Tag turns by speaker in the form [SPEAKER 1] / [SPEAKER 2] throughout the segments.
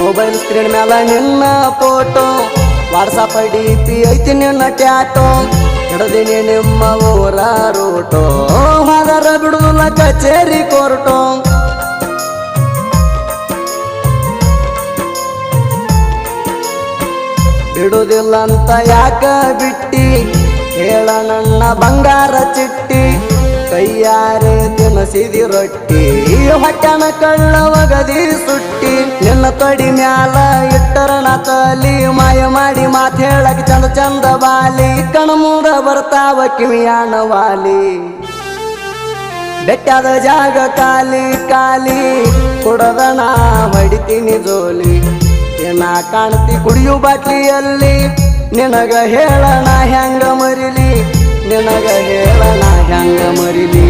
[SPEAKER 1] Mobile screen ಮ್ಯಾಲ ನಿನ್ನ photo, WhatsApp DP ಐತಿ ನಿನ್ನ ಟ್ಯಾಟೋ, ಹಿಡದಿನಿ ನಿಮ್ಮ ಊರ ರೂಟೋ, ಹೋದರ ಬಿಡುದಿಲ್ಲ ಕಚೇರಿ ಕೋರ್ಟೋ. ಬಿಡುದಿಲ್ಲಂತ ಯಾಕ ಬಿಟ್ಟಿ, ಹೇಳ ನನ್ನ ಬಂಗಾರ ಚಿಟ್ಟಿ, ಕೈಯಾರೆ ತಿನಸಿದಿ ರೊಟ್ಟಿ, ಹೊಟ್ಟೆನ ಕಳ್ಳ ಒಗದಿ ಸುಟ್ಟಿ. ನಿನ್ನ ತೊಡಿ ಮ್ಯಾಲ ಇಟ್ಟರಣ ತಲಿ, ಮಾಯ ಮಾಡಿ ಮಾತ್ ಹೇಳಕ್ ಚಂದ ಚಂದ ಬಾಲಿ, ಕಣ್ಮೂಡ ಬರ್ತಾವ ಕಿವಿಯಾನ ವಾಲಿ. ಬೆಟ್ಟದ ಜಾಗ ಖಾಲಿ ಖಾಲಿ, ಕುಡದಣ ಹೊಡಿತೀನಿ ಜೋಲಿ. ಏನ ಕಾಣ್ತಿ ಕುಡಿಯು ಬಾಟ್ಲಿಯಲ್ಲಿ, ನಿನಗ ಹೇಳಣ ಹೆಂಗ ಮರಿಲಿ, ನಿನಗ ಹೇಳಣ ಹೆಂಗ ಮರಿಲಿ.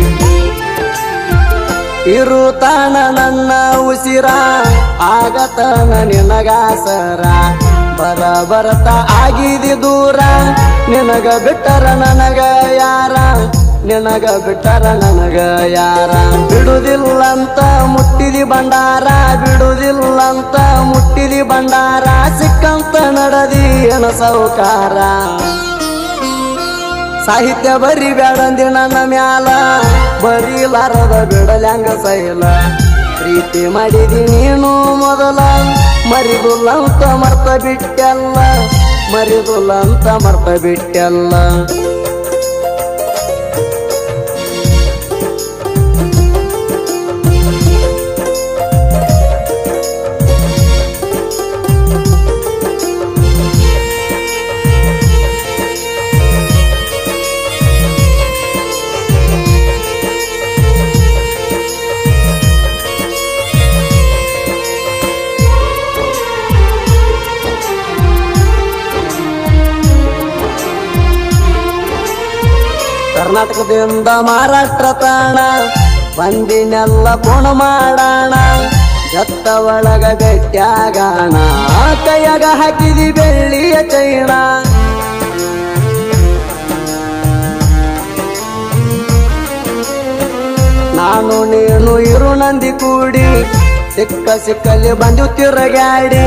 [SPEAKER 1] ಇರುತ್ತಾನ ನನ್ನ ಉಸಿರ, ಆಗತನ ನಿನಗಾಸರ, ಬರತ ಆಗಿದಿ ದೂರ, ನಿನಗ ಬಿಟ್ಟರ ನನಗ ಯಾರ, ನಿನಗ ಬಿಟ್ಟರ ನನಗ ಯಾರ. ಬಿಡುದಿಲ್ಲಂತ ಮುಟ್ಟಿದಿ ಬಂಡಾರ, ಬಿಡುದಿಲ್ಲಂತ ಮುಟ್ಟಿದಿ ಬಂಡಾರ, ಸಿಕ್ಕಂತ ನಡದಿ ಏನ ಸೌಕಾರ. ಸಾಹಿತ್ಯ ಬರಿ ಬ್ಯಾಡಂದಿ ನನ್ನ ಮ್ಯಾಲ, ಬರೀಲಾರದ ಬಿಡಲ್ಯಾಂಗ ಸೈಲ. ಪ್ರೀತಿ ಮಾಡಿದಿ ನೀನು ಮೊದಲ, ಮರಿದುಲ್ಲಂತ ಮರ್ತ ಬಿಟ್ಟೆಲ್ಲ, ಮರಿದುಲ್ಲಂತ ಮರ್ತ ಬಿಟ್ಟೆಲ್ಲ. ಕರ್ನಾಟಕದಿಂದ ಮಹಾರಾಷ್ಟ್ರ ತಾಣ, ಬಂದಿನೆಲ್ಲ ಪೋಣ ಮಾಡೋಣ, ಜತ್ತ ಒಳಗ ಬೆಟ್ಟ್ಯಾಗಾಣ, ಕೈಯಾಗ ಹಾಕಿದಿ ಬೆಳ್ಳಿಯ ಚೈಣ. ನಾನು ನೀನು ಇರು ನಂದಿ ಕೂಡಿ, ಸಿಕ್ಕ ಸಿಕ್ಕಲ್ಲಿ ಬಂದು ತಿರುಗಾಡಿ,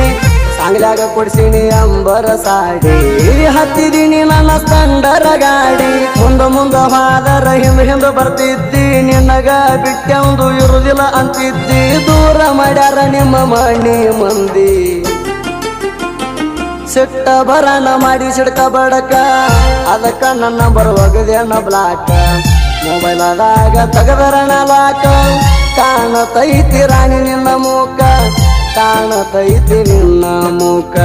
[SPEAKER 1] ಸಾಂಗ್ಲಾಗ ಕೊಡ್ಸಿನಿ ಅಂಬರ ಸಾಡಿ, ಹತ್ತಿದೀನಿ ನನ್ನ ಸ್ಪಂಡರ ಗಾಡಿ. ಮುಂದ ಹಾದರ ಹಿಂದ ಬರ್ತಿದ್ದಿ, ನಿನಗ ಬಿಟ್ಟೆಂದು ಇರುದಿಲ್ಲ ಅಂತಿದ್ದಿ, ದೂರ ಮಾಡ್ಯಾರ ನಿಮ್ಮ ಮಣ್ಣಿ ಮಂದಿ. ಸಿಟ್ಟ ಬರಣ ಮಾಡಿ ಸಿಡ್ಕ ಬಡಕ, ಅದಕ್ಕ ನನ್ನ ಬರುವಾಗದೇನ ಬ್ಲಾಕ. ಮೊಬೈಲದಾಗ ತಗದರಣ ಲಾಕ, ಕಾಣತೈತಿ ರಾಣಿ ನಿನ್ನ ಮೂಕ, ಕಾಣತೈತಿ ನಿನ್ನ ಮೂಕ.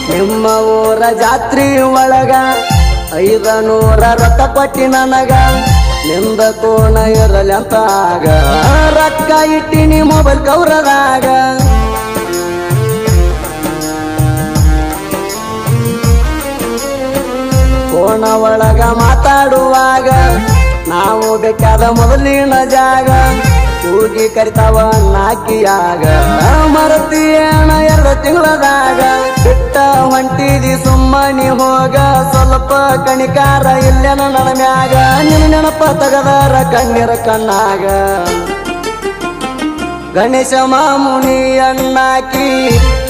[SPEAKER 1] ನಿಮ್ಮ ಊರ ಜಾತ್ರಿ ಒಳಗ 500 ರೊಕ್ಕ ಕೊಟ್ಟಿ ನನಗ, ನಿಂದ ಕೋಣ ಇರಲಿ ಅಂತಾಗ, ರೊಕ್ಕ ಇಟ್ಟಿನಿ ಮೊಬೈಲ್ ಕೌರದಾಗ. ಕೋಣ ಒಳಗ ಮಾತಾಡುವಾಗ, ನಾವು ಬೇಕಾದ ಮೊದಲಿನ ಜಾಗ, ಕೂಗಿ ಕರಿತಾವ ನಾಕಿಯಾಗ, ಮರತಿಯೇಣ 2 ತಿಂಗಳದಾಗ. ಬಿಟ್ಟ ಹೊಂಟಿದಿ ಸುಮ್ಮನಿ ಹೋಗ, ಸ್ವಲ್ಪ ಕಣಿಕಾರ ಇಲ್ಲೇನ ನನ್ನ ಮ್ಯಾಗ, ನಿನ್ನ ನೆನಪ ತಗದಾರ ಕಣ್ಣೀರ ಕಣ್ಣಾಗ. ಗಣೇಶ ಮಾಮುನಿ ಅಣ್ಣಾಕಿ,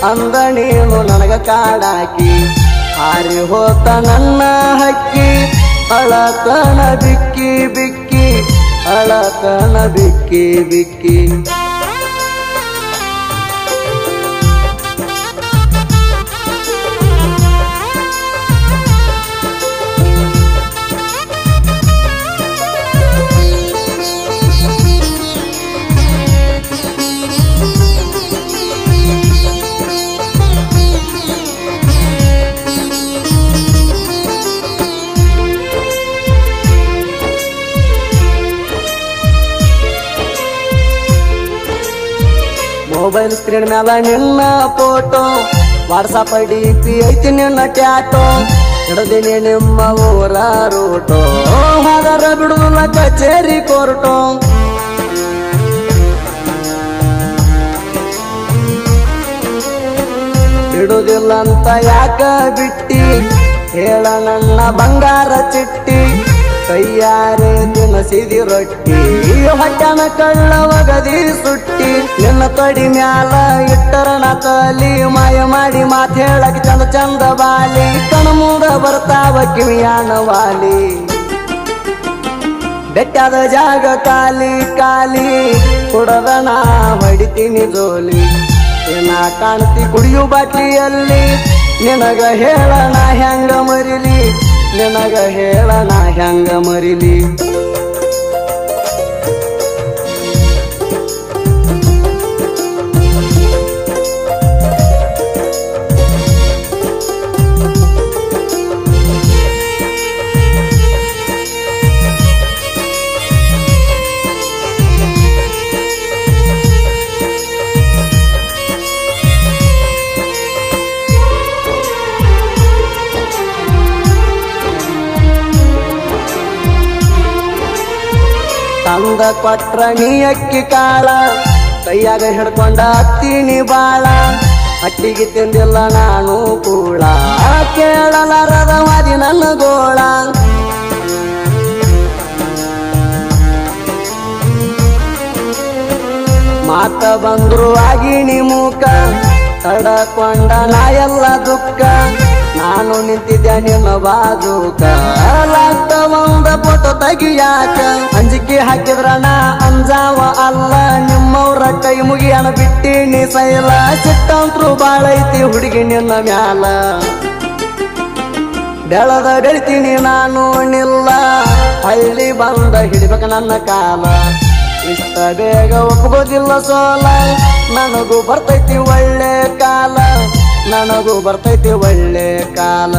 [SPEAKER 1] ಅಂದ ನೀನು ನನಗ ಕಾಡಾಕಿ, ಹಾರಿ ಹೋತ ನನ್ನ ಹಕ್ಕಿ, ಅಳತನ ಬಿಕ್ಕಿ ಬಿಕ್ಕಿ, ಅಳತನ ಬಿಕ್ಕಿ ಬಿಕ್ಕಿ. ಮೊಬೈಲ್ ಸ್ಕ್ರೀನ್ ಮ್ಯಾಲ ನಿನ್ನ ಫೋಟೋ ವಾಟ್ಸಪ್ DP ಐತಿ ನಿನ್ನ ಟ್ಯಾಟೋ ಹಿಡದಿನಿ ನಿಮ್ಮ ಊರ ರೂಟೋ ಹಾದರ ಬಿಡುದಿಲ್ಲ ಕಚೇರಿ ಕೋರ್ಟೋ ಬಿಡುದಿಲ್ಲ ಅಂತ ಯಾಕ ಬಿಟ್ಟಿ ಹೇಳ ನನ್ನ ಬಂಗಾರ ಚಿಟ್ಟಿ ಕೈಯಾರೆ ತಿನಸಿದಿ ರೊಟ್ಟಿ ಹೊಟ್ಟನ ಕಳ್ಳವಗದಿ ಸುಟ್ಟಿ ನಿನ್ನ ತೊಡಿ ಮ್ಯಾಲ ಇಟ್ಟರನ ತಲಿ ಮಾಯ ಮಾಡಿ ಮಾತ್ ಹೇಳಕ್ ಚಂದ ಚಂದ ಬಾಲಿ ಕಣ್ಮೂಡ ಬರ್ತಾವ ಕಿವಿಯಾನ ವಾಲಿ ಬೆಟ್ಟದ ಜಾಗ ಕಾಲಿ ಕಾಲಿ ಕುಡದನ ಹೊಡಿತೀನಿ ಜೋಲಿ ಏನ ಕಾಣ್ತಿ ಕುಡಿಯು ಬಾಟ್ಲಿಯಲ್ಲಿ ನಿನಗ ಹೇಳನ ಹೆಂಗ ಮರಿಲಿ ನಿನಗ ಹೇಳನ ಹೆಂಗ ಮರಿಲಿ ತಂದ ಕೊಟ್ರ ನೀ ಅಕ್ಕಿ ಕಾಳ ಕೈಯಾಗ ಹಿಡ್ಕೊಂಡ ಹತ್ತೀನಿ ಬಾಳ ಹಟ್ಟಿಗೆ ತಿಂದಿಲ್ಲ ನಾನು ಕೂಳ ಕೇಳಲಾರದ ಮಾದಿ ನನ್ನ ಗೋಳ ಮಾತ ಬಂದ್ರು ಆಗಿನಿ ಮೂಕ ತಡಕೊಂಡ ನಾ ಎಲ್ಲ ದುಃಖ ನಾನು ನಿಂತಿದ್ದೆ ನಿನ್ನ ಬಾಜೂಕ ಲಾಕ್ತ ಒಂದ ಫೋಟೋ ತೆಗಿಯಾಕ ಅಂಜಿಕೆ ಹಾಕಿದ್ರ ನಾ ಅಂಜಾವ ಅಲ್ಲ ನಿಮ್ಮವ್ರ ಕೈ ಮುಗಿಯನ ಬಿಟ್ಟಿನಿ ಸೈಲ ಸಿಟ್ಟಂತ್ರು ಬಾಳೈತಿ ಹುಡುಗಿ ನಿನ್ನ ಮ್ಯಾಲ ಬೆಳದ ಬೆಳಿತೀನಿ ನಾನು ನಿಲ್ಲ ಹಳ್ಳಿ ಬಂದ ಹಿಡಿಬೇಕ ನನ್ನ ಕಾಲ ಇಷ್ಟ ಬೇಗ ಒಪ್ಕೋದಿಲ್ಲ ಸೋಲ ನನಗೂ ಬರ್ತೈತಿ ಒಳ್ಳೆ ಕಾಲ ನನಗೂ ಬರ್ತೈತಿ ಒಳ್ಳೆ ಕಾಲ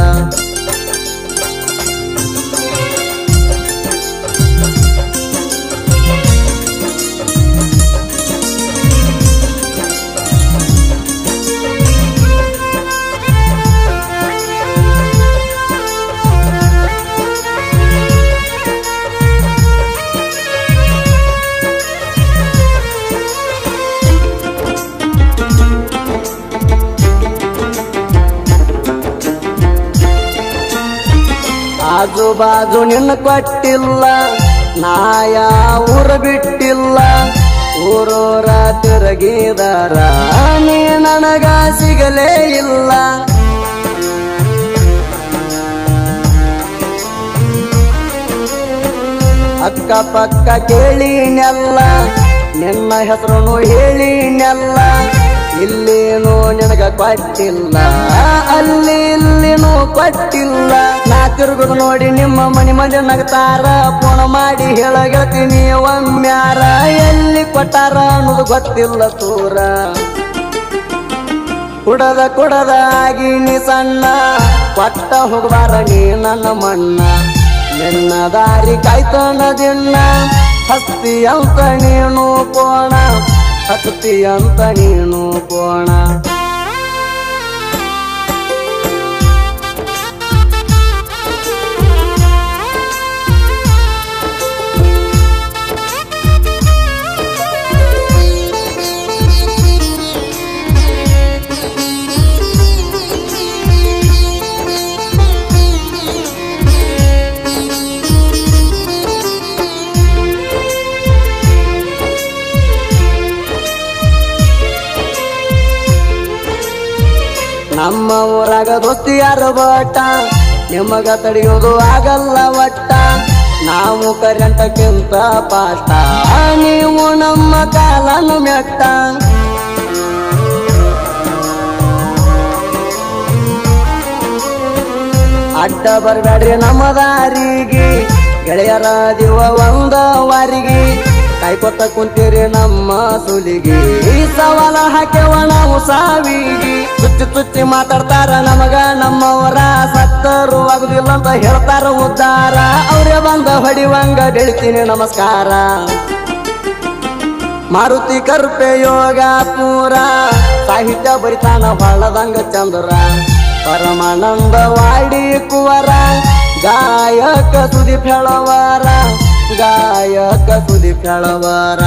[SPEAKER 1] ಆಜು ಬಾಜು ನಿನ್ನ ಕೊಟ್ಟಿಲ್ಲ ನಾಯ ಊರ ಬಿಟ್ಟಿಲ್ಲ ಊರೂರ ತಿರುಗಿದರ ನೀ ನನಗ ಸಿಗಲೇ ಇಲ್ಲ ಅಕ್ಕ ಪಕ್ಕ ಕೇಳಿನೆಲ್ಲ ನಿನ್ನ ಹೆಸರು ಹೇಳಿನೆಲ್ಲ ಇಲ್ಲೇನೋ ನಿನಗ ಕೊಟ್ಟಿಲ್ಲ ಅಲ್ಲಿ ಇಲ್ಲಿನೂ ಕೊಟ್ಟಿಲ್ಲ ನಾ ತಿರುಗುದು ನೋಡಿ ನಿಮ್ಮ ಮನಿ ಮಂದಿ ನಗತಾರ ಫೋನ್ ಮಾಡಿ ಹೇಳ ಗೆಳ್ತೀನಿ ಒಮ್ಮ್ಯಾರ ಎಲ್ಲಿ ಕೊಟ್ಟಾರ ಅನ್ನೋದು ಗೊತ್ತಿಲ್ಲ ತೂರ ಕುಡದ ಆಗಿನಿ ಸಣ್ಣ ಕೊಟ್ಟ ಹೋಗಬಾರ ನೀ ನನ್ನ ಮಣ್ಣ ನಿನ್ನ ದಾರಿ ಕಾಯ್ತನ ದಿನ ಹಸ್ತಿ ಅಂತ ನೀನು ಕೋಣ ಹತ್ತಿ ಅಂತ ನೀನು ಕೋಣ ನಮ್ಮ ಊರಾಗ ದೋಸ್ತಿಯಾರ ಬಟ್ಟ ನಿಮಗ ತಡೆಯೋದು ಆಗಲ್ಲ ಒಟ್ಟ ನಾವು ಕರೆಂಟಕ್ಕಿಂತ ಪಾಷ್ಟ ನೀವು ನಮ್ಮ ಕಾಲನು ಮೆಟ್ಟ ಅಡ್ಡ ಬರ್ಬೇಡ್ರಿ ನಮ್ಮ ದಾರಿಗೆ ಗೆಳೆಯರ ದಿವ ಒಂದ ವಾರಿಗೆ ಕಾಯ್ಕೊತ ಕುಂತೀರಿ ನಮ್ಮ ಸುಲಿಗಿ ಸವಾಲ ಹಾಕ್ಯವ ನಾವು ಸಾವಿಗಿ ತುಚ್ಚಿ ಮಾತಾಡ್ತಾರ ನಮಗ ನಮ್ಮವರ ಸತ್ತರು ಆಗುದಿಲ್ಲ ಅಂತ ಹೇಳ್ತಾರ ಉದ್ದಾರ ಅವ್ರೆ ಬಂದ ಹೊಡಿವಂಗ ಬೆಳಿತೀನಿ ನಮಸ್ಕಾರ ಮಾರುತಿ ಕರ್ಪೆ ಯೋಗ ಪೂರ ಸಾಹಿತ್ಯ ಬರಿತಾನ ಹೊಳದಂಗ ಚಂದ್ರ ಪರಮಾನಂದ ವಾಡಿ ಕುವರ ಗಾಯಕ ಸುದೀಪ್ ಹೇಳವರ ಗಾಯಕ ಸುದೀಪ್ ಹೇಳವರ